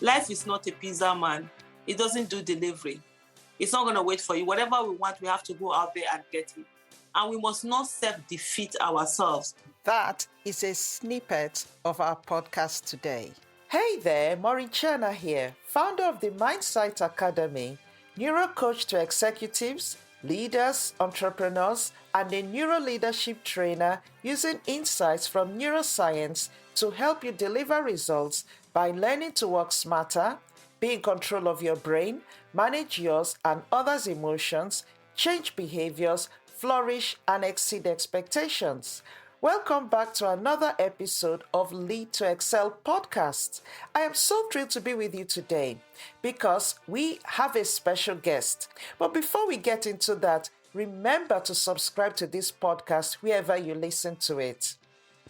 Life is not a pizza man. It doesn't do delivery. It's not going to wait for you. Whatever we want, we have to go out there and get it. And we must not self-defeat ourselves. That is a snippet of our podcast today. Hey there, Maureen Chana here, founder of the Mindsight Academy, neuro coach to executives, leaders, entrepreneurs, and a neuro leadership trainer using insights from neuroscience to help you deliver results by learning to work smarter, be in control of your brain, manage yours and others' emotions, change behaviors, flourish, and exceed expectations. Welcome back to another episode of Lead to Excel podcast. I am so thrilled to be with you today because we have a special guest. But before we get into that, remember to subscribe to this podcast wherever you listen to it,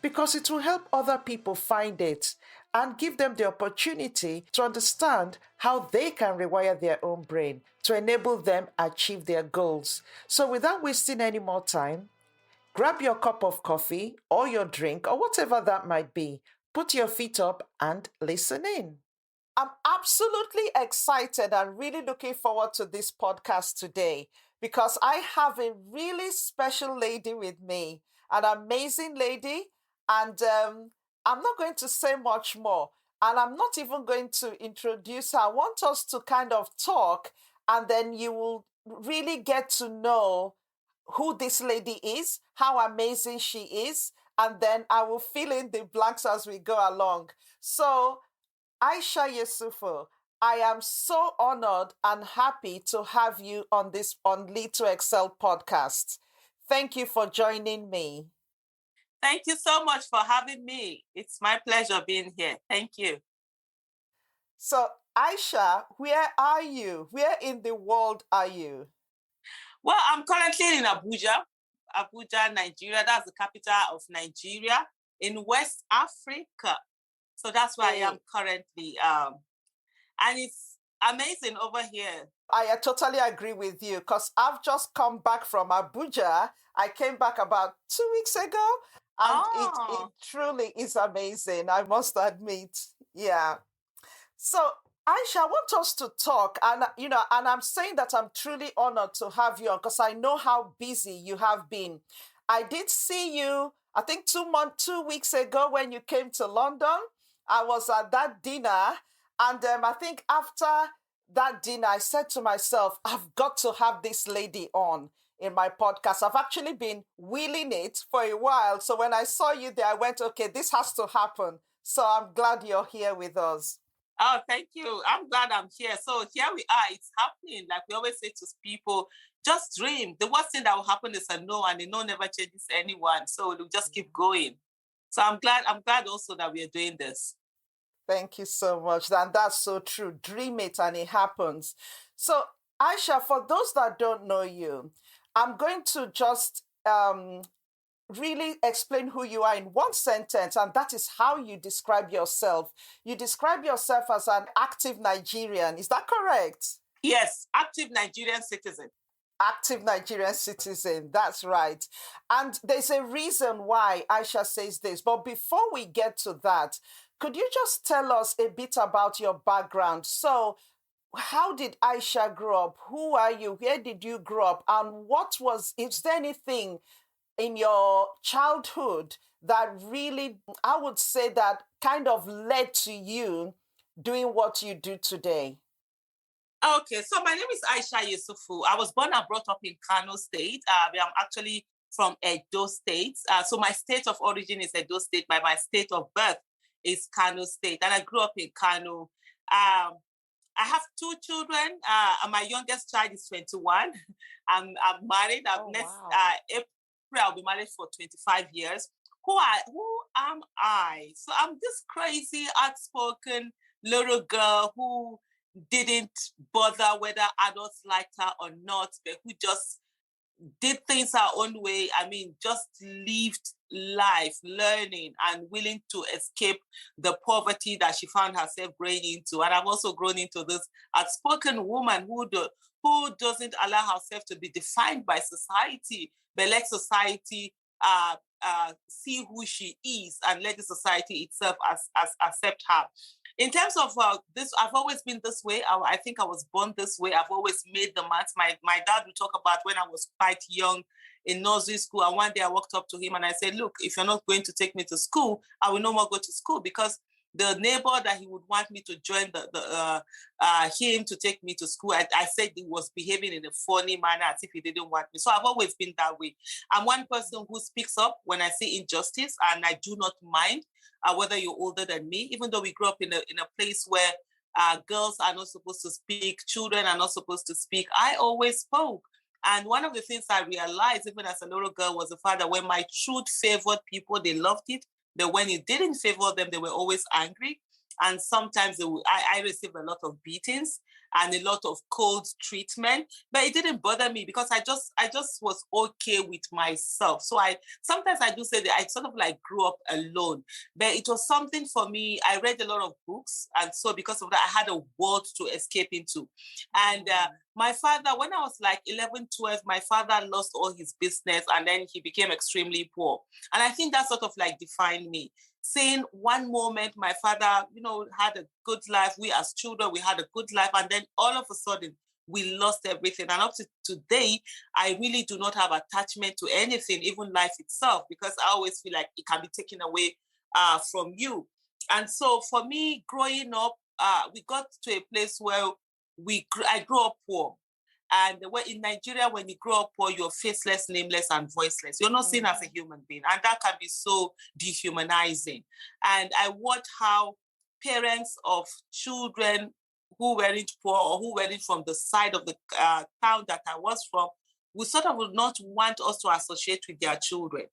because it will help other people find it and give them the opportunity to understand how they can rewire their own brain to enable them achieve their goals. So without wasting any more time, grab your cup of coffee or your drink or whatever that might be. Put your feet up and listen in. I'm absolutely excited and really looking forward to this podcast today because I have a really special lady with me, an amazing lady, and I'm not going to say much more, and I'm not even going to introduce her. I want us to kind of talk, and then you will really get to know who this lady is, how amazing she is, and then I will fill in the blanks as we go along. So, Aisha Yesufu, I am so honored and happy to have you on this Lead to Excel podcast. Thank you for joining me. Thank you so much for having me. It's my pleasure being here. Thank you. So, Aisha, where are you? Where in the world are you? Well, I'm currently in Abuja, Nigeria. That's the capital of Nigeria in West Africa. So that's where I am currently. And it's amazing over here. I totally agree with you because I've just come back from Abuja. I came back about 2 weeks ago, and it truly is amazing, I must admit. Yeah. So, Aisha, I want us to talk, and I'm saying that I'm truly honored to have you on because I know how busy you have been. I did see you, I think 2 weeks ago when you came to London. I was at that dinner, and I think after that dinner, I said to myself, I've got to have this lady on in my podcast. I've actually been willing it for a while. So when I saw you there, I went, okay, this has to happen. So I'm glad you're here with us. Oh, thank you. I'm glad I'm here. So here we are. It's happening. Like we always say to people, just dream. The worst thing that will happen is a no, and the no never changes anyone. So we'll just keep going. So I'm glad also that we are doing this. Thank you so much. And that's so true. Dream it and it happens. So Aisha, for those that don't know you, I'm going to just really explain who you are in one sentence, and that is how you describe yourself. You describe yourself as an active Nigerian. Is that correct? Yes, active Nigerian citizen. Active Nigerian citizen, that's right. And there's a reason why Aisha says this. But before we get to that, could you just tell us a bit about your background? So, how did Aisha grow up? Who are you? Where did you grow up? And is there anything in your childhood that really, I would say, that kind of led to you doing what you do today? Okay, so my name is Aisha Yesufu. I was born and brought up in Kano State. I'm actually from Edo State. So my state of origin is Edo State, but my state of birth is Kano State. And I grew up in Kano. I have 2 children. My youngest child is 21. I'm married. April, I'll be married for 25 years. Who am I? So I'm this crazy, outspoken little girl who didn't bother whether adults liked her or not, but who just did things her own way. I mean, just lived life, learning and willing to escape the poverty that she found herself growing into. And I've also grown into this outspoken woman who doesn't allow herself to be defined by society, but let society see who she is and let the society itself accept her. In terms of this, I've always been this way. I think I was born this way. I've always made the maths. My dad would talk about when I was quite young in nursery school. And one day I walked up to him and I said, look, if you're not going to take me to school, I will no more go to school, because the neighbor that he would want me to join him to take me to school, I said he was behaving in a funny manner as if he didn't want me. So I've always been that way. I'm one person who speaks up when I see injustice, and I do not mind whether you're older than me, even though we grew up in a place where girls are not supposed to speak, children are not supposed to speak. I always spoke. And one of the things I realized, even as a little girl, was the fact that when my truth favored people, they loved it. But when it didn't favor them, they were always angry. And sometimes I received a lot of beatings and a lot of cold treatment, but it didn't bother me because I just was okay with myself. So sometimes I do say that I sort of like grew up alone, but it was something for me. I read a lot of books, and so because of that, I had a world to escape into. And my father, when I was like 11, 12, my father lost all his business, and then he became extremely poor. And I think that sort of like defined me. Saying one moment my father, had a good life. We as children, we had a good life. And then all of a sudden, we lost everything. And up to today, I really do not have attachment to anything, even life itself, because I always feel like it can be taken away from you. And so for me, growing up, we got to a place where I grew up poor. And in Nigeria, when you grow up poor, you're faceless, nameless, and voiceless. You're not seen as a human being. And that can be so dehumanizing. And I watch how parents of children who weren't poor or who weren't from the side of the town that I was from, we sort of would not want us to associate with their children.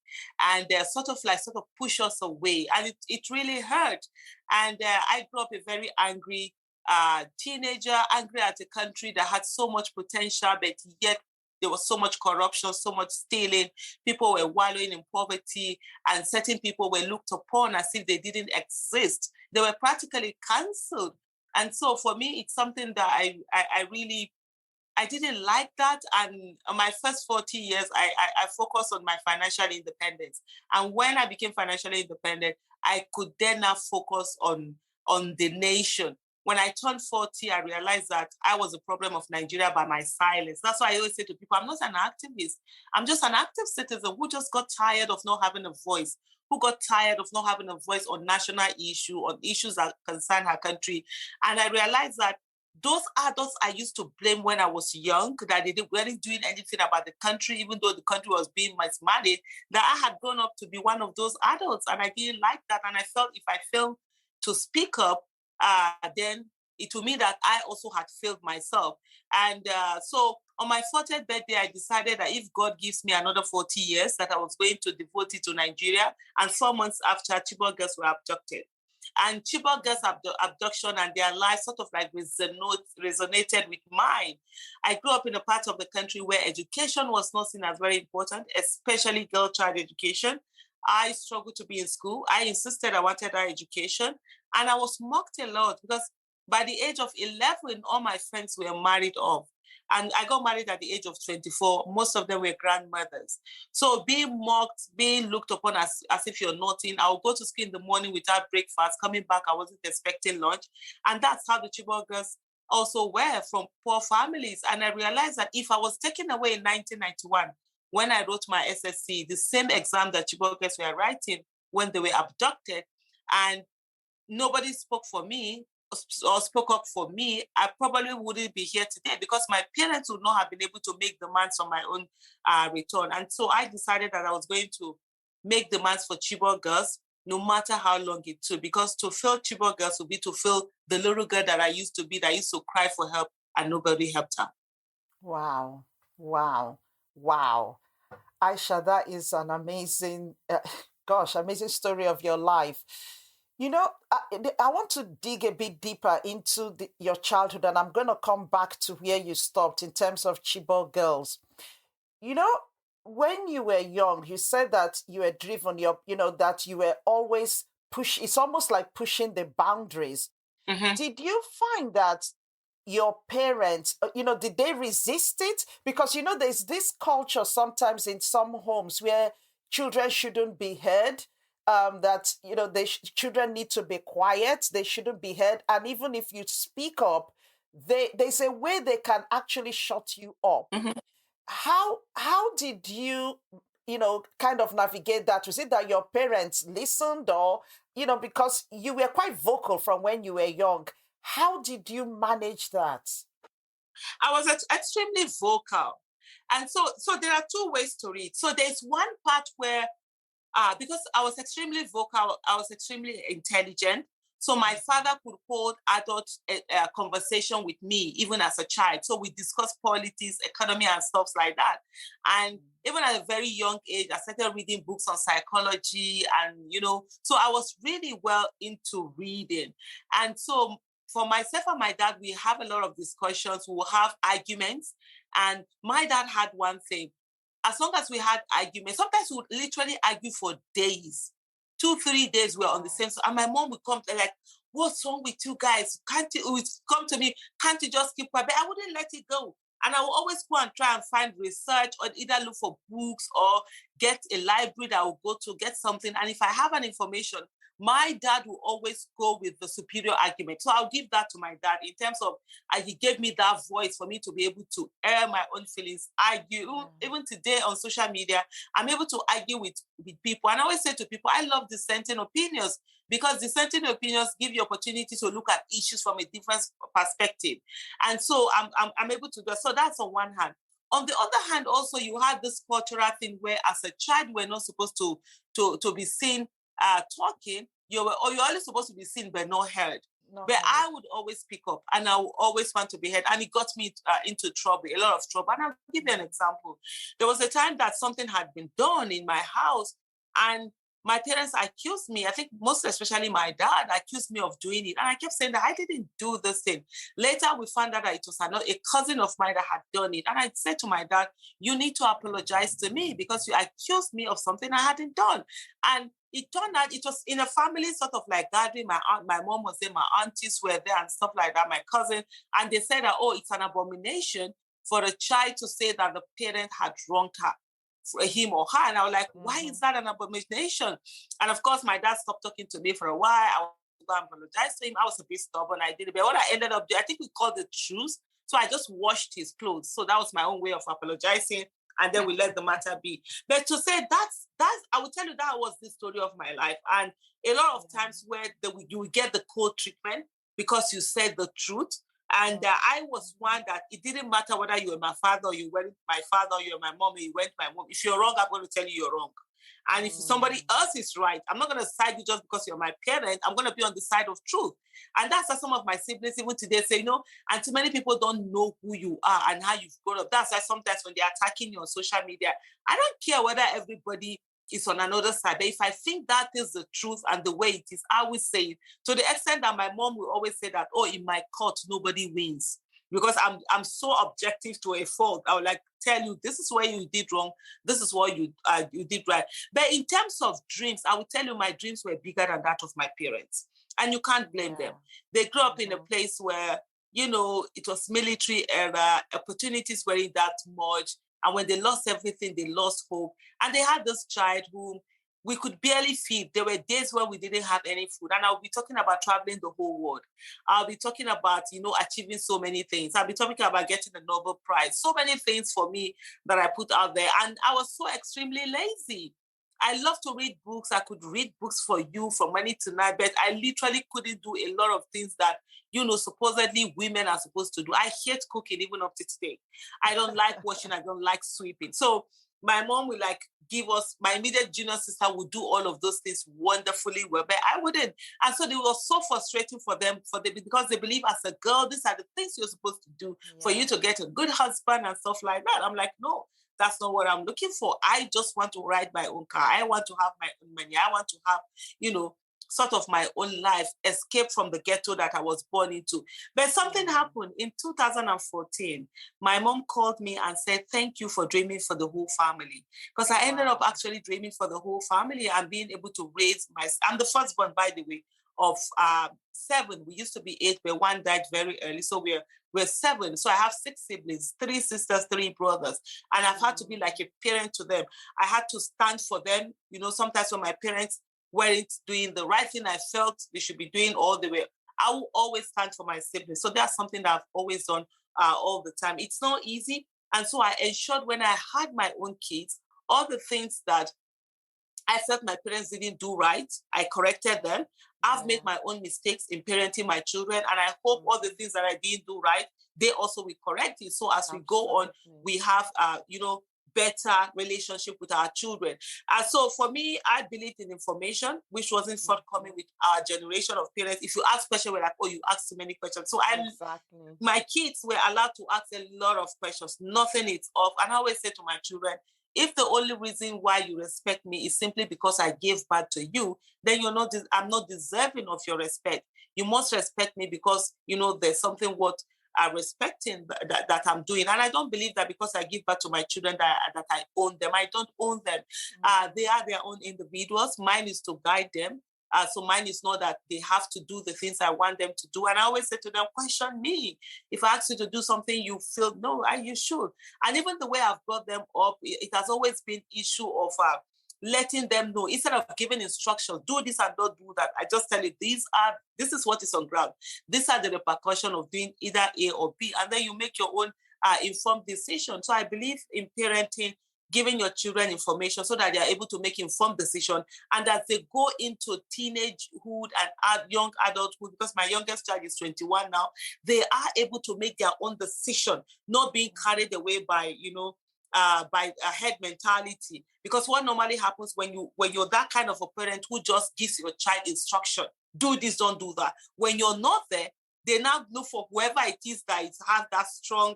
And they're sort of push us away. And it really hurt. And I grew up a very angry teenager, angry at a country that had so much potential, but yet there was so much corruption, so much stealing. People were wallowing in poverty, and certain people were looked upon as if they didn't exist. They were practically cancelled. And so for me, it's something that I didn't like that. And my first 40 years, I focused on my financial independence. And when I became financially independent, I could then now focus on the nation. When I turned 40, I realized that I was the problem of Nigeria by my silence. That's why I always say to people, I'm not an activist. I'm just an active citizen who just got tired of not having a voice, who got tired of not having a voice on national issue, on issues that concern her country. And I realized that those adults I used to blame when I was young, that they weren't doing anything about the country, even though the country was being mismanaged, that I had grown up to be one of those adults. And I didn't like that. And I felt if I failed to speak up, then it will mean that I also had failed myself. And so on my 40th birthday, I decided that if God gives me another 40 years, that I was going to devote it to Nigeria. And 4 months after, Chibok girls were abducted. And Chibok girls' abduction and their lives sort of like resonated with mine. I grew up in a part of the country where education was not seen as very important, especially girl child education. I struggled to be in school. I insisted I wanted that education. And I was mocked a lot because by the age of 11, all my friends were married off. And I got married at the age of 24. Most of them were grandmothers. So being mocked, being looked upon as if you're nothing. I would go to school in the morning without breakfast. Coming back, I wasn't expecting lunch. And that's how the Chibok girls also were, from poor families. And I realized that if I was taken away in 1991, when I wrote my SSC, the same exam that Chibok girls were writing when they were abducted, and nobody spoke for me or spoke up for me, I probably wouldn't be here today, because my parents would not have been able to make demands on my own return. And so I decided that I was going to make demands for Chibok girls, no matter how long it took, because to fail Chibok girls would be to fail the little girl that I used to be, that used to cry for help and nobody helped her. Wow, wow, wow. Aisha, that is an amazing, amazing story of your life. I want to dig a bit deeper into your childhood, and I'm going to come back to where you stopped in terms of Chibok girls. You know, when you were young, you said that you were driven, that you were always it's almost like pushing the boundaries. Mm-hmm. Did you find that your parents, did they resist it? Because, there's this culture sometimes in some homes where children shouldn't be heard. that children need to be quiet, they shouldn't be heard, and even if you speak up, there's a way they can actually shut you up. Mhm. How did you kind of navigate that? Was it that your parents listened, or because you were quite vocal from when you were young? How did you manage that? I was extremely vocal. And so there are two ways to read. So there's one part where, because I was extremely vocal, I was extremely intelligent. So my father could hold adult conversation with me, even as a child. So we discussed politics, economy, and stuff like that. And even at a very young age, I started reading books on psychology, and so I was really well into reading. And so for myself and my dad, we have a lot of discussions. We will have arguments, and my dad had one thing. As long as we had arguments, sometimes we would literally argue for days. 2-3 days we were on the same side. And my mom would come to like, what's wrong with you guys? Can't you come to me? Can't you just keep quiet? But I wouldn't let it go. And I will always go and try and find research, or either look for books or get a library that I will go to get something. And if I have an information, my dad will always go with the superior argument. So I'll give that to my dad in terms of he gave me that voice for me to be able to air my own feelings, argue. Even today on social media, I'm able to argue with people. And I always say to people, I love dissenting opinions, because dissenting opinions give you opportunity to look at issues from a different perspective. And so I'm able to do so. That's on one hand. On the other hand, also, you have this cultural thing where as a child, we're not supposed to be seen talking. You're only supposed to be seen but not heard. But I would always speak up, and I would always want to be heard. And it got me into trouble, a lot of trouble. And I'll give you an example. There was a time that something had been done in my house, and my parents accused me. I think most especially my dad accused me of doing it. And I kept saying that I didn't do this thing. Later, we found out that it was a cousin of mine that had done it. And I said to my dad, you need to apologize to me because you accused me of something I hadn't done. And it turned out it was in a family sort of like gathering. My mom was there, my aunties were there and stuff like that, my cousin. And they said that, oh, it's an abomination for a child to say that the parent had wronged her, for him or her. And I was like, why is that an abomination? And of course, my dad stopped talking to me for a while. I was going to apologize to him. I was a bit stubborn. I did it. But what I ended up doing, I think we called it truce. So I just washed his clothes. So that was my own way of apologizing. And then we let the matter be. But to say that's I will tell you that was the story of my life. And a lot of times where you will get the cold treatment because you said the truth. And I was one that it didn't matter whether you were my father or you weren't my father, or you were my mom or you weren't my mom. If you're wrong, I'm going to tell you you're wrong. And if somebody else is right, I'm not going to side you just because you're my parent. I'm going to be on the side of truth. And that's why some of my siblings even today say, and too many people don't know who you are and how you've grown up. That's why sometimes when they're attacking you on social media, I don't care whether everybody is on another side. But if I think that is the truth and the way it is, I will say it. To the extent that my mom will always say that, oh, in my court, nobody wins. Because I'm so objective to a fault. I would like tell you, this is where you did wrong. This is what you did right. But in terms of dreams, I will tell you my dreams were bigger than that of my parents. And you can't blame them. They grew up in a place where, it was military era, opportunities weren't that much. And when they lost everything, they lost hope. And they had this child whom we could barely feed. There were days where we didn't have any food. And I'll be talking about traveling the whole world. I'll be talking about, achieving so many things. I'll be talking about getting the Nobel Prize. So many things for me that I put out there. And I was so extremely lazy. I love to read books. I could read books for you from morning to night, but I literally couldn't do a lot of things that, supposedly women are supposed to do. I hate cooking even up to today. I don't like washing. I don't like sweeping. So my mom will give us, my immediate junior sister would do all of those things wonderfully well, but I wouldn't. And so it was so frustrating for them because they believe as a girl, these are the things you're supposed to do for you to get a good husband and stuff like that. I'm like, no, that's not what I'm looking for. I just want to ride my own car. I want to have my own money. I want to have, sort of my own life, escape from the ghetto that I was born into. But something happened in 2014. My mom called me and said, thank you for dreaming for the whole family. Because I ended up actually dreaming for the whole family and being able to raise I'm the firstborn, by the way, of 7. We used to be 8, but one died very early. So we're 7. So I have 6 siblings, 3 sisters, 3 brothers. And I've had to be like a parent to them. I had to stand for them. Sometimes when my parents weren't doing the right thing I felt they should be doing all the way, I will always stand for my siblings. So that's something that I've always done all the time. It's not easy. And so I ensured when I had my own kids, all the things that I felt my parents didn't do right, I corrected them. I've made my own mistakes in parenting my children, and I hope all the things that I didn't do right, they also will correct it. So as we go on, we have, better relationship with our children. And so for me, I believed in information, which wasn't forthcoming with our generation of parents. If you ask questions, we're like, oh, you ask too many questions. So my kids were allowed to ask a lot of questions. Nothing is off. And I always say to my children, if the only reason why you respect me is simply because I gave birth to you, then I'm not deserving of your respect. You must respect me because, there's something worth respecting that I'm doing. And I don't believe that because I give birth to my children that I own them. I don't own them. They are their own individuals. Mine is to guide them. So mine is not that they have to do the things I want them to do. And I always say to them, question me. If I ask you to do something, you feel, no, you should. And even the way I've brought them up, it has always been issue of letting them know, instead of giving instructions, do this and don't do that. I just tell you, this is what is on ground. These are the repercussions of doing either A or B. And then you make your own informed decision. So I believe in parenting, giving your children information so that they are able to make informed decisions. And as they go into teenagehood and young adulthood, because my youngest child is 21 now, they are able to make their own decision, not being carried away by, by a head mentality. Because what normally happens when you're that kind of a parent who just gives your child instruction, do this, don't do that. When you're not there, they now look for whoever it is that has that strong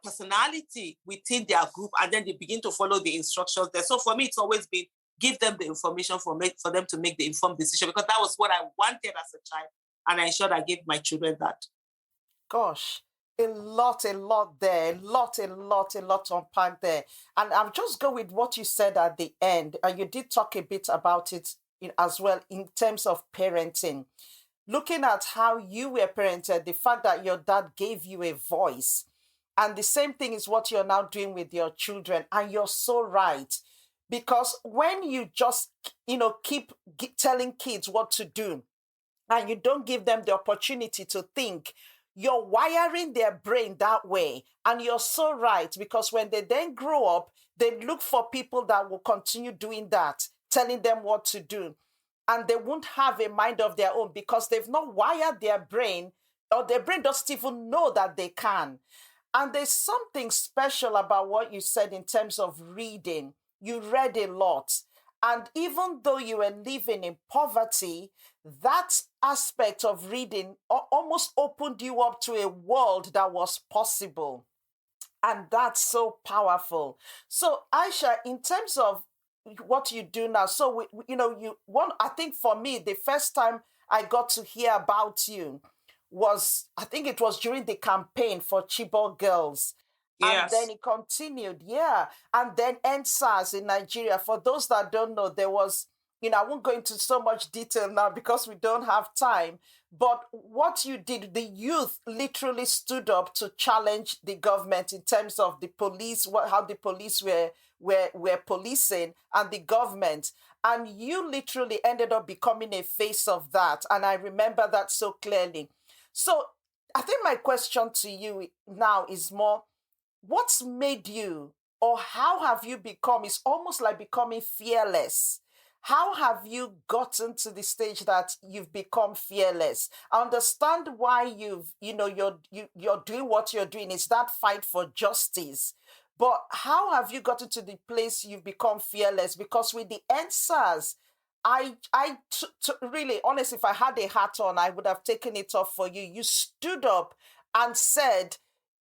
personality within their group, and then they begin to follow the instructions there. So for me, it's always been give them the information for them to make the informed decision, because that was what I wanted as a child, and I ensured I gave my children that. Gosh, a lot there, a lot to unpack there. And I'll just go with what you said at the end, and you did talk a bit about it as well in terms of parenting. Looking at how you were parented, the fact that your dad gave you a voice. And the same thing is what you're now doing with your children. And you're so right. Because when you just, keep telling kids what to do, and you don't give them the opportunity to think, you're wiring their brain that way. And you're so right, because when they then grow up, they look for people that will continue doing that, telling them what to do. And they won't have a mind of their own because they've not wired their brain, or their brain doesn't even know that they can. And there's something special about what you said in terms of reading. You read a lot. And even though you were living in poverty, that aspect of reading almost opened you up to a world that was possible. And that's so powerful. So, Aisha, in terms of what you do now, so, I think for me, the first time I got to hear about you was, I think it was during the campaign for Chibok girls. Yes. And then it continued, and then End SARS in Nigeria. For those that don't know, there was, I won't go into so much detail now because we don't have time, but what you did, the youth literally stood up to challenge the government in terms of the police, how the police were policing and the government. And you literally ended up becoming a face of that. And I remember that so clearly. So I think my question to you now is more, what's made you, or how have you become, it's almost like becoming fearless. How have you gotten to the stage that you've become fearless? I understand why you're doing what you're doing. It's that fight for justice. But how have you gotten to the place you've become fearless? Because with the End SARS, really, honestly, if I had a hat on, I would have taken it off for you. You stood up and said,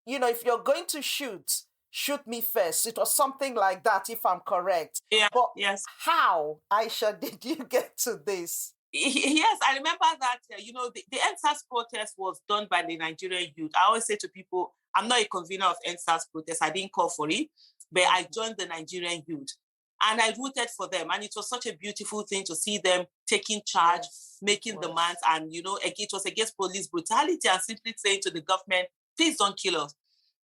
if you're going to shoot me first. It was something like that, if I'm correct. Yeah. But yes. How, Aisha, did you get to this? Yes, I remember that, the End SARS protest was done by the Nigerian youth. I always say to people, I'm not a convener of End SARS protest. I didn't call for it, but I joined the Nigerian youth. And I rooted for them. And it was such a beautiful thing to see them taking charge, making demands. And, it was against police brutality and simply saying to the government, please don't kill us.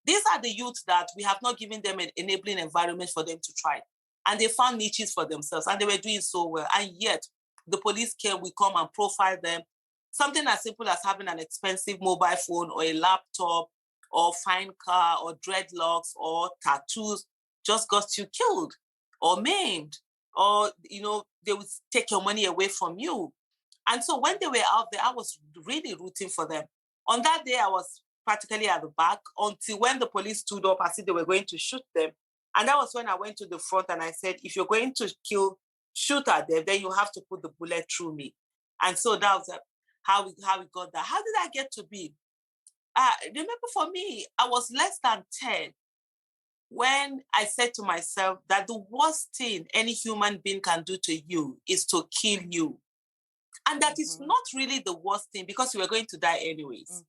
These are the youth that we have not given them an enabling environment for them to try. and they found niches for themselves, and they were doing so well. And yet, the police came, we come and profile them. Something as simple as having an expensive mobile phone or a laptop or fine car or dreadlocks or tattoos just got you killed or maimed, or, they would take your money away from you. And so when they were out there, I was really rooting for them. On that day, I was practically at the back until when the police stood up as if they were going to shoot them. And that was when I went to the front and I said, if you're going to shoot at them, then you have to put the bullet through me. And so that was how we got that. How did I get to be? Remember, for me, I was less than 10 when I said to myself that the worst thing any human being can do to you is to kill you. And that is not really the worst thing, because you were going to die anyways.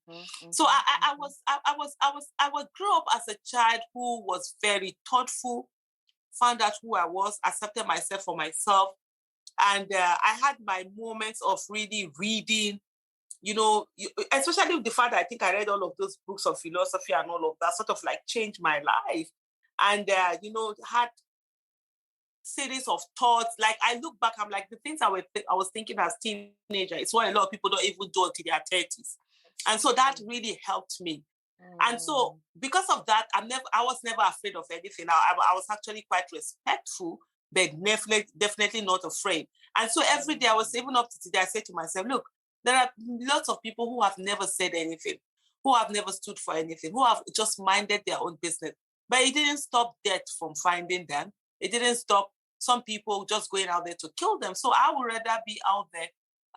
So I grew up as a child who was very thoughtful, found out who I was, accepted myself for myself. And I had my moments of really reading, especially with the fact that I think I read all of those books of philosophy and all of that, sort of like changed my life. And, had series of thoughts. Like, I look back, I'm like, the things I was thinking as teenager, it's what a lot of people don't even do until their 30s. And so that really helped me. And so because of that, I was never afraid of anything. I was actually quite respectful, but definitely not afraid. And so every day I was, even up to today, I said to myself, look, there are lots of people who have never said anything, who have never stood for anything, who have just minded their own business. But it didn't stop death from finding them. It didn't stop some people just going out there to kill them. So I would rather be out there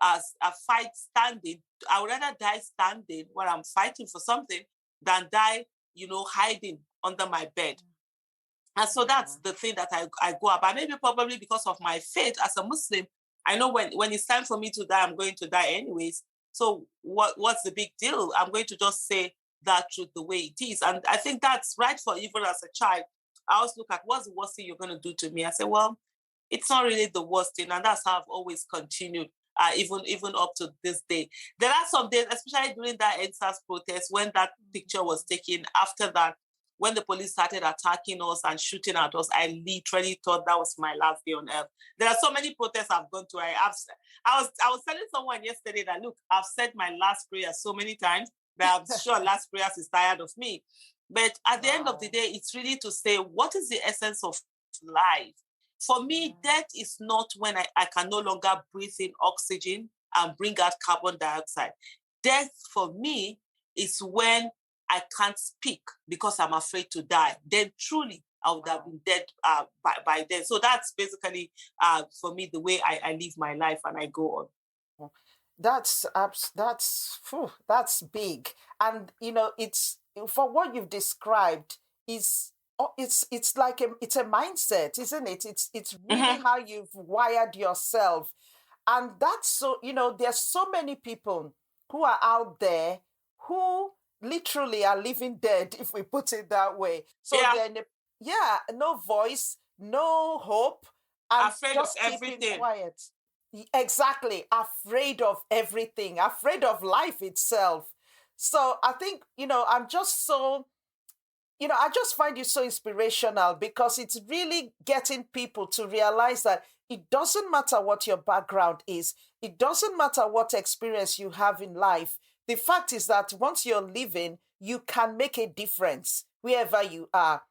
as a fight standing. I would rather die standing when I'm fighting for something than die, hiding under my bed. And so that's the thing that I go about. Maybe probably because of my faith as a Muslim, I know when it's time for me to die, I'm going to die anyways. So what's the big deal? I'm going to just say that truth the way it is. And I think that's right for even as a child. I always look at what's the worst thing you're going to do to me. I say, well, it's not really the worst thing. And that's how I've always continued, even up to this day. There are some days, especially during that End SARS protest, when that picture was taken. After that, when the police started attacking us and shooting at us, I literally thought that was my last day on earth. There are so many protests I've gone to. I was telling someone yesterday that, look, I've said my last prayer so many times that I'm sure last prayers is tired of me. But at the end of the day, it's really to say, what is the essence of life? For me, death is not when I can no longer breathe in oxygen and bring out carbon dioxide. Death for me is when I can't speak because I'm afraid to die. Then truly, I would have been dead by then. So that's basically, for me, the way I live my life and I go on. That's big. And, it's, for what you've described, it's like it's a mindset, isn't it? It's really how you've wired yourself. And that's so, there's so many people who are out there who literally are living dead, if we put it that way. So they're no voice, no hope, and afraid just of everything. Quiet. Exactly, afraid of everything, afraid of life itself. So I think, I'm just so, I just find you so inspirational, because it's really getting people to realize that it doesn't matter what your background is. It doesn't matter what experience you have in life. The fact is that once you're living, you can make a difference wherever you are,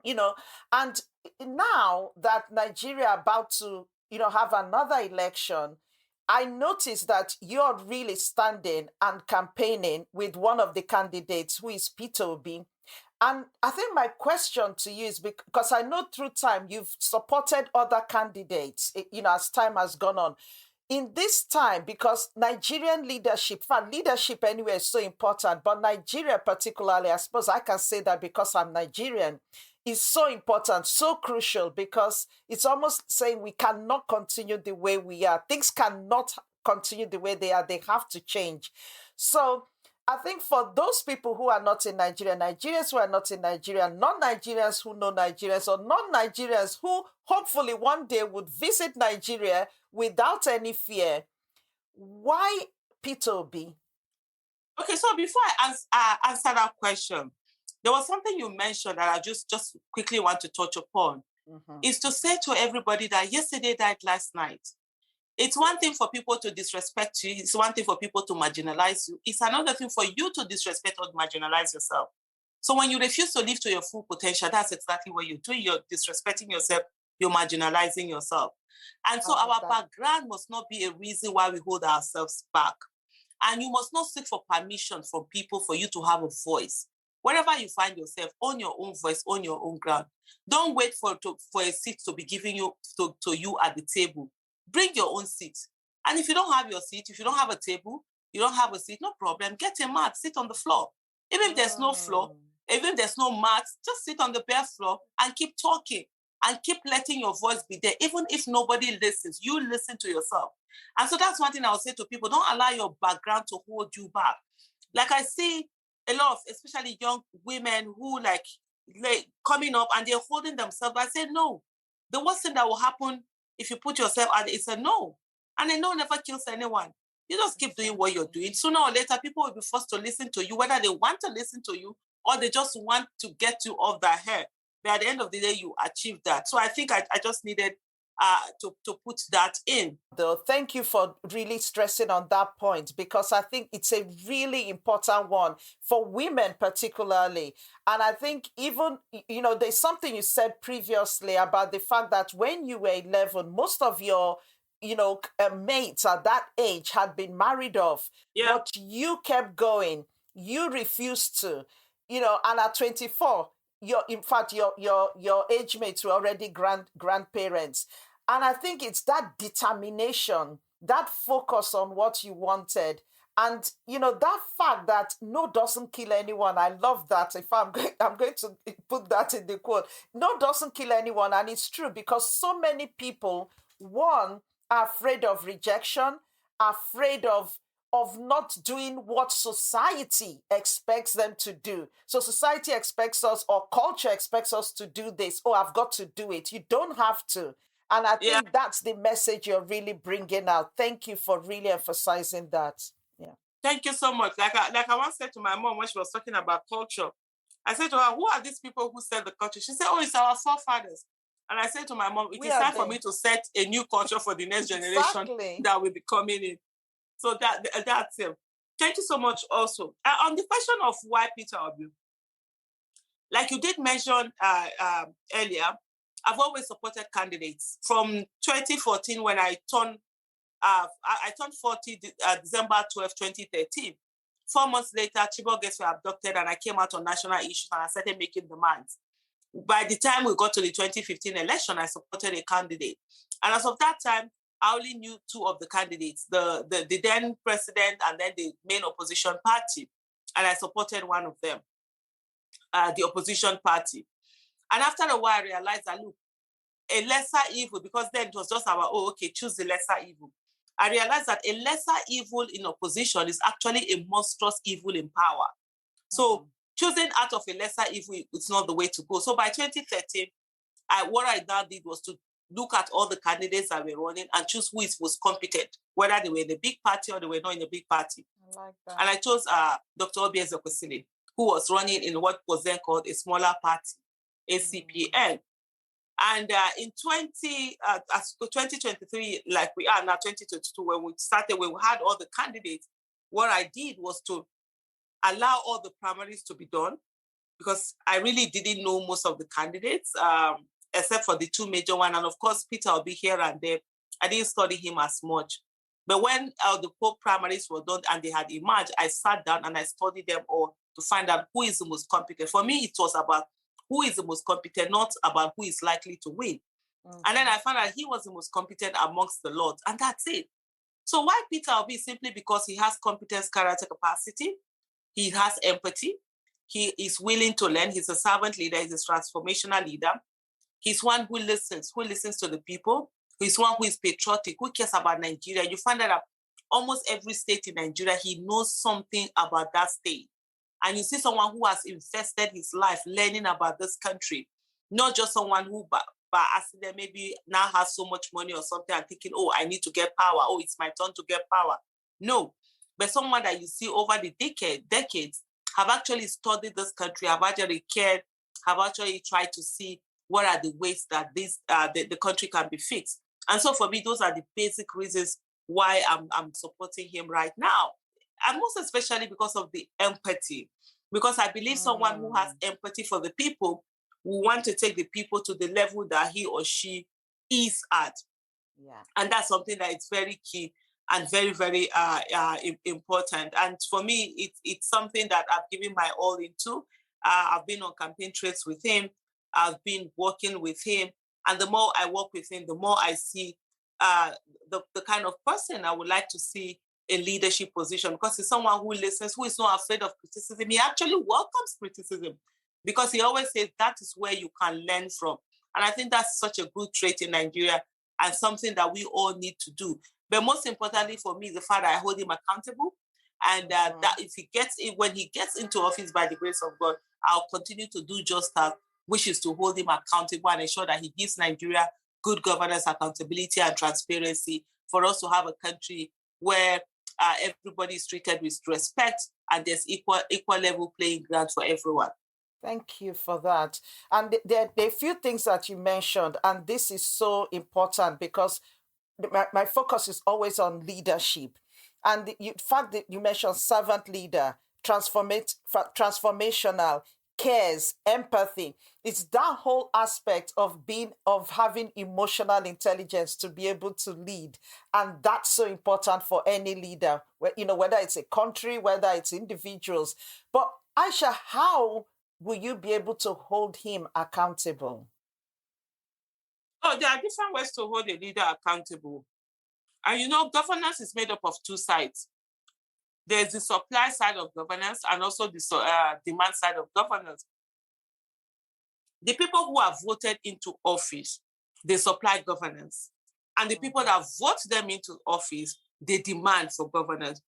and now that Nigeria about to, have another election, I noticed that you're really standing and campaigning with one of the candidates, who is Peter Obi. And I think my question to you is, because I know through time you've supported other candidates, as time has gone on. In this time, because Nigerian leadership anyway is so important, but Nigeria particularly, I suppose I can say that because I'm Nigerian, is so important, so crucial, because it's almost saying we cannot continue the way we are. Things cannot continue the way they are. They have to change. So I think for those people who are not in Nigeria, Nigerians who are not in Nigeria, non-Nigerians who know Nigerians, or non-Nigerians who hopefully one day would visit Nigeria without any fear, why Peter Obi? Okay, so before I answer that question, there was something you mentioned that I just quickly want to touch upon. is to say to everybody that yesterday died last night. It's one thing for people to disrespect you. It's one thing for people to marginalize you. It's another thing for you to disrespect or marginalize yourself. So when you refuse to live to your full potential, that's exactly what you're doing. You're disrespecting yourself. You're marginalizing yourself. And so our background must not be a reason why we hold ourselves back. And you must not seek for permission from people for you to have a voice. Wherever you find yourself, own your own voice, own your own ground. Don't wait for a seat to be given you to you at the table. Bring your own seat. And if you don't have your seat, if you don't have a table, you don't have a seat, no problem. Get a mat, sit on the floor. Even if there's no floor, even if there's no mat, just sit on the bare floor and keep talking and keep letting your voice be there. Even if nobody listens, you listen to yourself. And so that's one thing I would say to people. Don't allow your background to hold you back. Like I see a lot of, especially young women who like coming up and they're holding themselves. I say, no. The worst thing that will happen if you put yourself out, it's a no. And a no never kills anyone. You just keep doing what you're doing. Sooner or later, people will be forced to listen to you, whether they want to listen to you or they just want to get you off their hair. But at the end of the day, you achieve that. So I think I just needed to put that in. Though, thank you for really stressing on that point, because I think it's a really important one for women particularly. And I think even, there's something you said previously about the fact that when you were 11, most of your mates at that age had been married off, but you kept going. You refused to, and at 24, your age mates were already grandparents. And I think it's that determination, that focus on what you wanted. And, that fact that no doesn't kill anyone. I love that. If I'm going to put that in the quote. No doesn't kill anyone. And it's true, because so many people, one, are afraid of rejection, afraid of not doing what society expects them to do. So society expects us, or culture expects us to do this. Oh, I've got to do it. You don't have to. And I think that's the message you're really bringing out. Thank you for really emphasizing that. Yeah. Thank you so much. Like I once said to my mom when she was talking about culture, I said to her, who are these people who set the culture? She said, oh, it's our forefathers. And I said to my mom, it is time for me to set a new culture for the next generation that will be coming in. So that's it. Thank you so much also. On the question of why Peter Obi, like you did mention earlier, I've always supported candidates. From 2014, when I turned 40 December 12, 2013. 4 months later, Chibok girls were abducted and I came out on national issues and I started making demands. By the time we got to the 2015 election, I supported a candidate. And as of that time, I only knew two of the candidates, the then president and then the main opposition party. And I supported one of them, the opposition party. And after a while, I realized that, look, a lesser evil, because then it was just about, choose the lesser evil. I realized that a lesser evil in opposition is actually a monstrous evil in power. So choosing out of a lesser evil, it's not the way to go. So by 2013, what I now did was to look at all the candidates that were running and choose who is most competent, whether they were in a big party or they were not in a big party. I like that. And I chose Dr. Obi Ezekwesili, who was running in what was then called a smaller party, ACPN. And in 2023, like we are now, 2022, when we had all the candidates, what I did was to allow all the primaries to be done, because I really didn't know most of the candidates, except for the two major ones. And of course, Peter will be here and there. I didn't study him as much. But when the poll primaries were done and they had emerged, I sat down and I studied them all to find out who is the most competent. For me, it was about who is the most competent, not about who is likely to win. And then I found out he was the most competent amongst the lot, and that's it. So why Peter Obi? Simply because he has competence, character, capacity. He has empathy. He is willing to learn. He's a servant leader. He's a transformational leader. He's one who listens to the people. He's one who is patriotic, who cares about Nigeria. You find that almost every state in Nigeria, he knows something about that state. And you see someone who has invested his life learning about this country, not just someone who by accident maybe now has so much money or something and thinking, oh, I need to get power. Oh, it's my turn to get power. No, but someone that you see over the decades have actually studied this country, have actually cared, have actually tried to see what are the ways that the country can be fixed. And so for me, those are the basic reasons why I'm supporting him right now. And most especially because of the empathy. Because I believe someone who has empathy for the people will want to take the people to the level that he or she is at. Yeah. And that's something that is very key and very, very important. And for me, it's something that I've given my all into. I've been on campaign trails with him. I've been working with him. And the more I work with him, the more I see the kind of person I would like to see in leadership position, because he's someone who listens, who is not afraid of criticism. He actually welcomes criticism because he always says that is where you can learn from. And I think that's such a good trait in Nigeria and something that we all need to do. But most importantly for me, the fact that I hold him accountable, and that when he gets into office by the grace of God, I'll continue to do just that, which is to hold him accountable and ensure that he gives Nigeria good governance, accountability, and transparency for us to have a country where everybody is treated with respect and there's equal level playing ground for everyone. Thank you for that. And there are a few things that you mentioned, and this is so important because my focus is always on leadership. And the fact that you mentioned servant leader, transformational, cares, empathy. It's that whole aspect of having emotional intelligence to be able to lead. And that's so important for any leader, whether it's a country, whether it's individuals. But Aisha, how will you be able to hold him accountable? Oh, there are different ways to hold a leader accountable. And governance is made up of two sides. There's the supply side of governance and also the demand side of governance. The people who are voted into office, they supply governance. And the people that vote them into office, they demand for governance.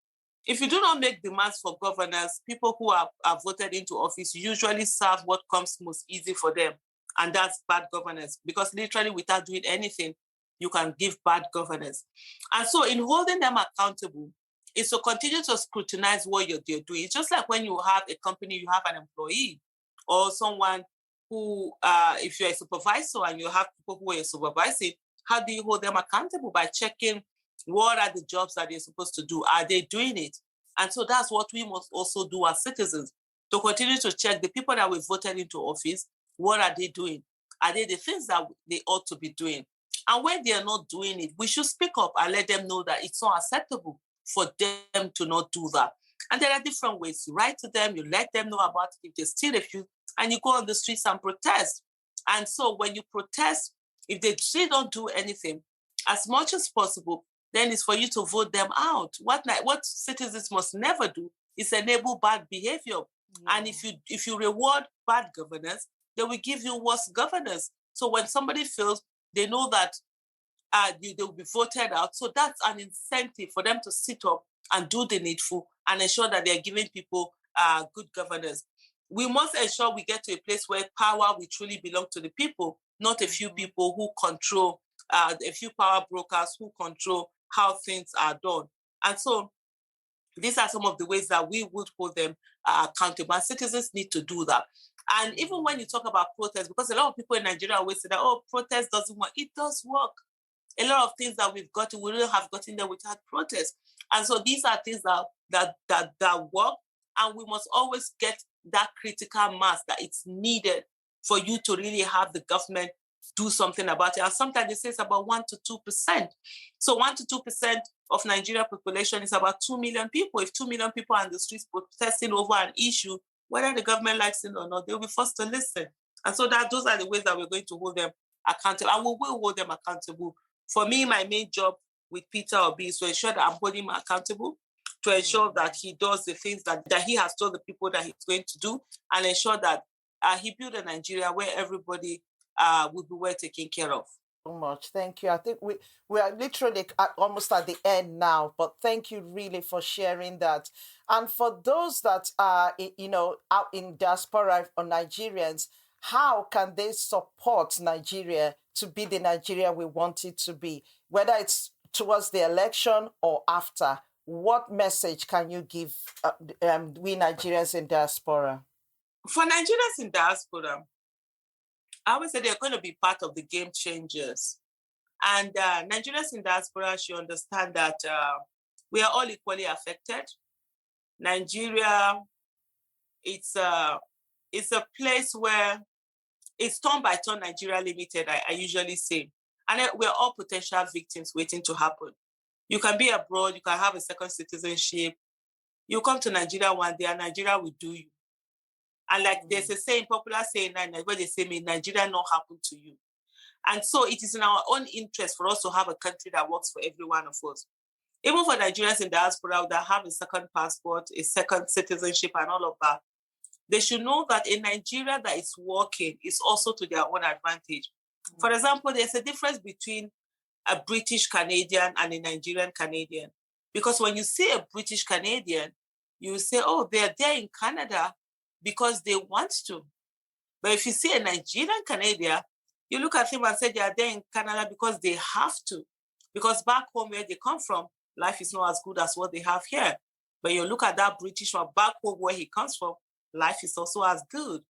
If you do not make demands for governance, people who are voted into office usually serve what comes most easy for them. And that's bad governance, because literally without doing anything, you can give bad governance. And so in holding them accountable, is to continue to scrutinize what you're doing. It's just like when you have a company, you have an employee or someone who, if you're a supervisor and you have people who are supervising, how do you hold them accountable? By checking what are the jobs that they're supposed to do? Are they doing it? And so that's what we must also do as citizens, to continue to check the people that we voted into office. What are they doing? Are they the things that they ought to be doing? And when they are not doing it, we should speak up and let them know that it's not acceptable for them to not do that. And there are different ways. You write to them, you let them know about it if they still refuse, and you go on the streets and protest. And so when you protest, if they still don't do anything, as much as possible, then it's for you to vote them out. What citizens must never do is enable bad behavior. Yeah. And if you reward bad governance, they will give you worse governance. So when somebody feels, they know that they will be voted out. So that's an incentive for them to sit up and do the needful and ensure that they're giving people good governance. We must ensure we get to a place where power will truly belong to the people, not a few people who control, a few power brokers who control how things are done. And so these are some of the ways that we would hold them accountable. And citizens need to do that. And even when you talk about protest, because a lot of people in Nigeria always say that, protest doesn't work. It does work. A lot of things that we've got, we wouldn't have gotten there without protest. And so these are things that work. And we must always get that critical mass that it's needed for you to really have the government do something about it. And sometimes they say it's about 1% to 2%. So 1% to 2% of Nigeria population is about 2 million people. If 2 million people are on the streets protesting over an issue, whether the government likes it or not, they'll be forced to listen. And so those are the ways that we're going to hold them accountable. And we will hold them accountable. For me, my main job with Peter Obi is to ensure that I'm holding him accountable, to ensure that he does the things that he has told the people that he's going to do, and ensure that he builds a Nigeria where everybody will be well taken care of. So much. Thank you. I think we are literally almost at the end now, but thank you really for sharing that. And for those that are, out in diaspora or Nigerians, how can they support Nigeria to be the Nigeria we want it to be, whether it's towards the election or after? What message can you give we Nigerians in diaspora? For Nigerians in diaspora, I always say they're going to be part of the game changers. And Nigerians in diaspora should understand that we are all equally affected. Nigeria, it's a place where it's turn by turn Nigeria Limited, I usually say. And we're all potential victims waiting to happen. You can be abroad, you can have a second citizenship. You come to Nigeria one day and Nigeria will do you. And like there's a saying, popular saying, where they say, may Nigeria not happen to you. And so it is in our own interest for us to have a country that works for every one of us. Even for Nigerians in diaspora that have a second passport, a second citizenship, and all of that, they should know that a Nigeria that is working is also to their own advantage. Mm-hmm. For example, there's a difference between a British Canadian and a Nigerian Canadian. Because when you see a British Canadian, you say, oh, they're there in Canada because they want to. But if you see a Nigerian Canadian, you look at him and say they are there in Canada because they have to. Because back home where they come from, life is not as good as what they have here. But you look at that British one back home where he comes from, life is also as good.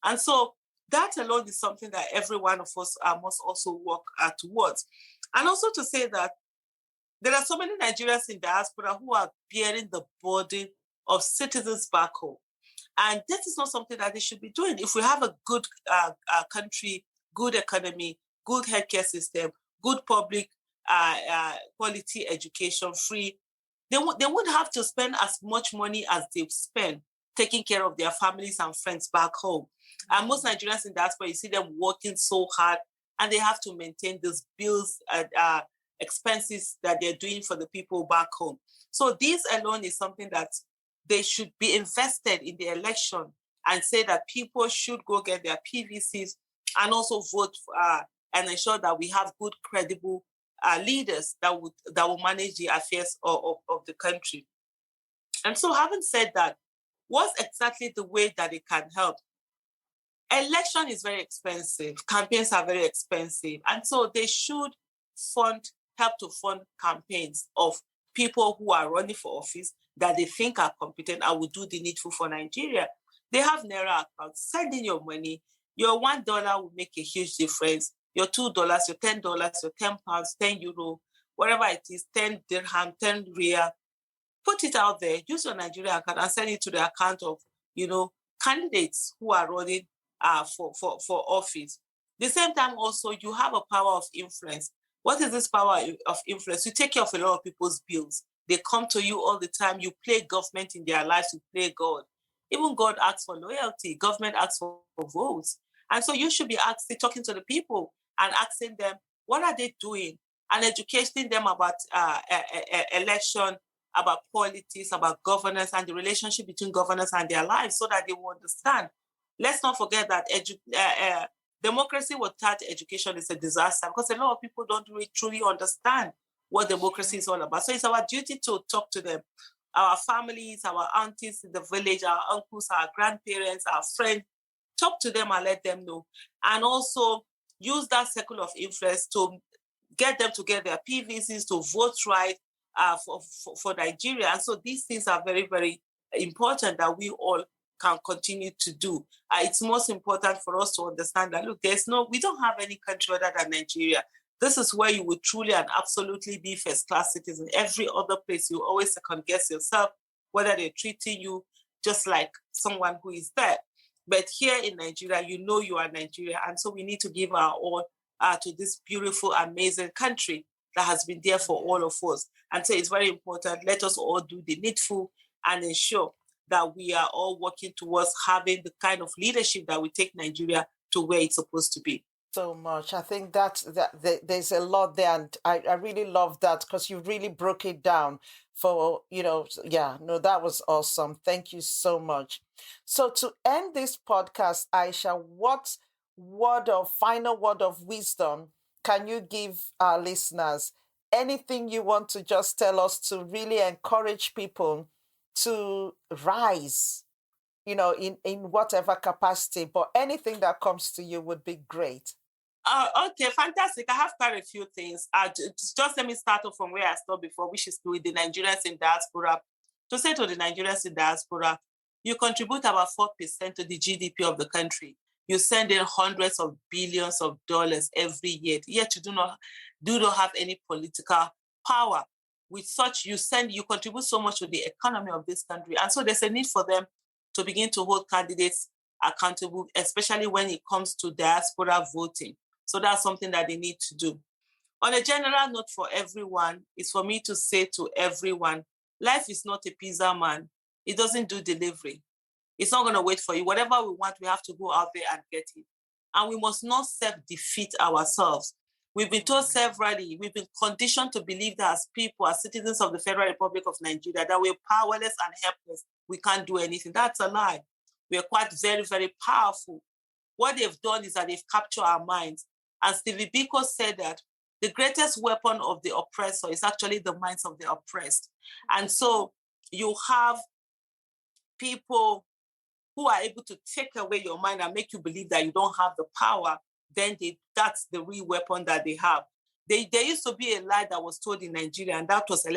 And so that alone is something that every one of us must also work towards. And also to say that there are so many Nigerians in diaspora who are bearing the burden of citizens back home. And this is not something that they should be doing. If we have a good country, good economy, good healthcare system, good public quality education, free, they would have to spend as much money as they've spent taking care of their families and friends back home. And most Nigerians in diaspora, you see them working so hard and they have to maintain those bills and expenses that they're doing for the people back home. So this alone is something that they should be invested in the election and say that people should go get their PVCs and also vote and ensure that we have good, credible leaders that will manage the affairs of the country. And so having said that, what's exactly the way that it can help? Election is very expensive. Campaigns are very expensive. And so they should help to fund campaigns of people who are running for office that they think are competent and will do the needful for Nigeria. They have Naira accounts. Send in your money. Your $1 will make a huge difference. Your $2, your $10, your £10, 10 euro, whatever it is, 10 dirham, 10 riyal. Put it out there. Use your Nigeria account and send it to the account of, candidates who are running for office. The same time also, you have a power of influence. What is this power of influence? You take care of a lot of people's bills. They come to you all the time. You play government in their lives. You play God. Even God asks for loyalty. Government asks for votes. And so you should be talking to the people and asking them, what are they doing? And educating them about election, about politics, about governance, and the relationship between governance and their lives so that they will understand. Let's not forget that democracy without education is a disaster because a lot of people don't really truly understand what democracy is all about. So it's our duty to talk to them, our families, our aunties in the village, our uncles, our grandparents, our friends, talk to them and let them know. And also use that circle of influence to get them to get their PVCs, to vote right for Nigeria. And so these things are very, very important that we all can continue to do. It's most important for us to understand that, look, we don't have any country other than Nigeria. This is where you will truly and absolutely be first-class citizen. Every other place, you always second-guess yourself, whether they're treating you just like someone who is there. But here in Nigeria, you are Nigeria. And so we need to give our all to this beautiful, amazing country that has been there for all of us. And so it's very important. Let us all do the needful and ensure that we are all working towards having the kind of leadership that will take Nigeria to where it's supposed to be. So much. I think that there's a lot there, and I really love that because you really broke it down for, that was awesome. Thank you so much. So to end this podcast, Aisha, what final word of wisdom can you give our listeners? Anything you want to just tell us to really encourage people to rise, in whatever capacity, but anything that comes to you would be great. Okay, fantastic. I have quite a few things. Just let me start off from where I started before, which is with the Nigerians in diaspora. To say to the Nigerians in diaspora, you contribute about 4% to the GDP of the country. You send in hundreds of billions of dollars every year, yet you do not have any political power. With such, you contribute so much to the economy of this country. And so there's a need for them to begin to hold candidates accountable, especially when it comes to diaspora voting. So that's something that they need to do. On a general note for everyone, is for me to say to everyone, life is not a pizza man. It doesn't do delivery. It's not going to wait for you. Whatever we want, we have to go out there and get it. And we must not self-defeat ourselves. We've been told severally, we've been conditioned to believe that as people, as citizens of the Federal Republic of Nigeria, that we're powerless and helpless. We can't do anything. That's a lie. We are quite very, very powerful. What they've done is that they've captured our minds. And Stevie Biko said that the greatest weapon of the oppressor is actually the minds of the oppressed. And so you have people who are able to take away your mind and make you believe that you don't have the power, then that's the real weapon that they have. There used to be a lie that was told in Nigeria, and that was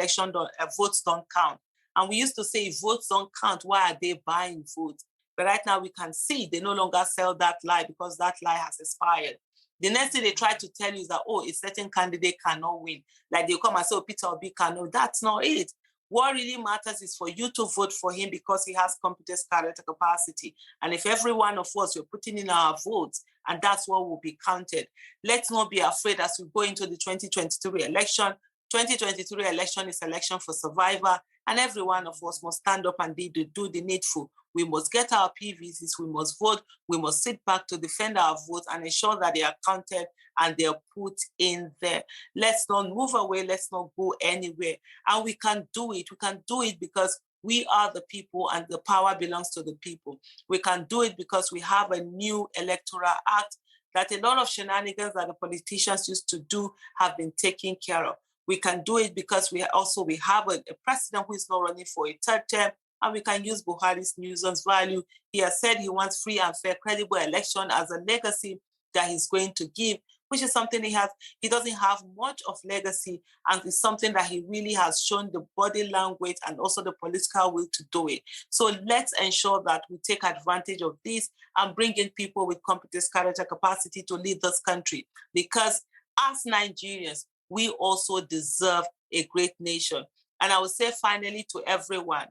votes don't count. And we used to say, if votes don't count, why are they buying votes? But right now we can see they no longer sell that lie because that lie has expired. The next thing they try to tell you is that, a certain candidate cannot win. Like they come and say, Peter Obi cannot. That's not it. What really matters is for you to vote for him because he has competence, character, capacity. And if every one of us, we're putting in our votes, and that's what will be counted. Let's not be afraid as we go into the 2023 election. 2023 election is election for survival, and every one of us must stand up and do the needful. We must get our PVCs, we must vote, we must sit back to defend our votes and ensure that they are counted and they are put in there. Let's not move away, let's not go anywhere. And we can do it. We can do it because we are the people and the power belongs to the people. We can do it because we have a new electoral act that a lot of shenanigans that the politicians used to do have been taken care of. We can do it because we have a president who is not running for a third term, and we can use Buhari's nuisance value. He has said he wants free and fair, credible election as a legacy that he's going to give, which is something he doesn't have much of legacy, and it's something that he really has shown the body language and also the political will to do it. So let's ensure that we take advantage of this and bring in people with competence, character, capacity to lead this country. Because as Nigerians, we also deserve a great nation. And I will say finally to everyone,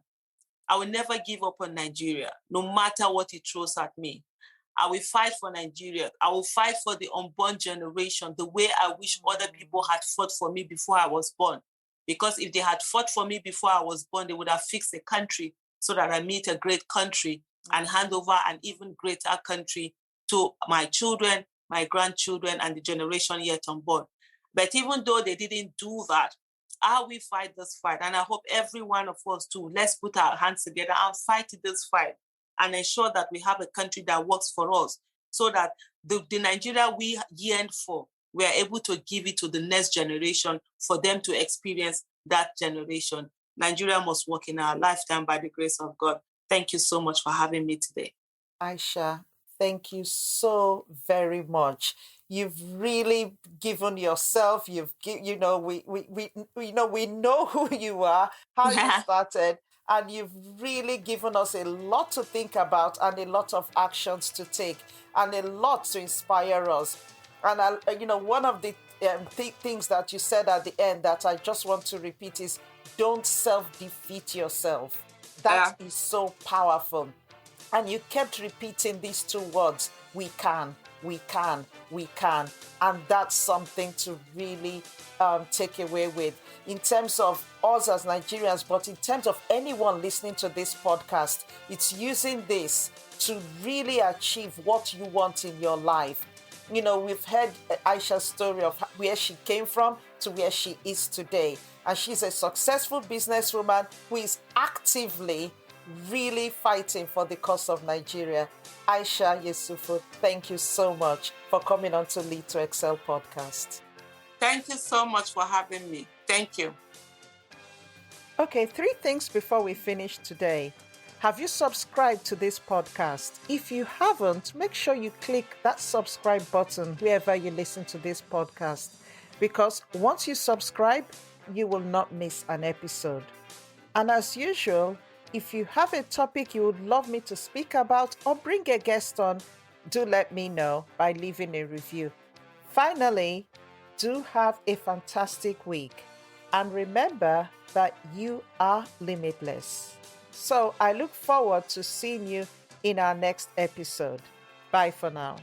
I will never give up on Nigeria, no matter what it throws at me. I will fight for Nigeria. I will fight for the unborn generation the way I wish other people had fought for me before I was born. Because if they had fought for me before I was born, they would have fixed the country so that I meet a great country and hand over an even greater country to my children, my grandchildren, and the generation yet unborn. But even though they didn't do that, how we fight this fight, and I hope every one of us too, let's put our hands together and fight this fight and ensure that we have a country that works for us so that the Nigeria we yearn for, we are able to give it to the next generation for them to experience that generation. Nigeria must work in our lifetime by the grace of God. Thank you so much for having me today. Aisha, thank you so very much. You've really given yourself. We know who you are, how you started, and you've really given us a lot to think about and a lot of actions to take and a lot to inspire us. And one of the things that you said at the end that I just want to repeat is, don't self-defeat yourself. That is so powerful. And you kept repeating these two words, we can, we can, we can. And that's something to really take away with in terms of us as Nigerians, but in terms of anyone listening to this podcast, it's using this to really achieve what you want in your life. We've heard Aisha's story of where she came from to where she is today. And she's a successful businesswoman who is actively really fighting for the cause of Nigeria. Aisha Yesufu, thank you so much for coming on to Lead to Excel podcast. Thank you so much for having me. Thank you. Okay, 3 things before we finish today. Have you subscribed to this podcast? If you haven't, make sure you click that subscribe button wherever you listen to this podcast, because once you subscribe, you will not miss an episode. And as usual, if you have a topic you would love me to speak about or bring a guest on, do let me know by leaving a review. Finally, do have a fantastic week. And remember that you are limitless. So I look forward to seeing you in our next episode. Bye for now.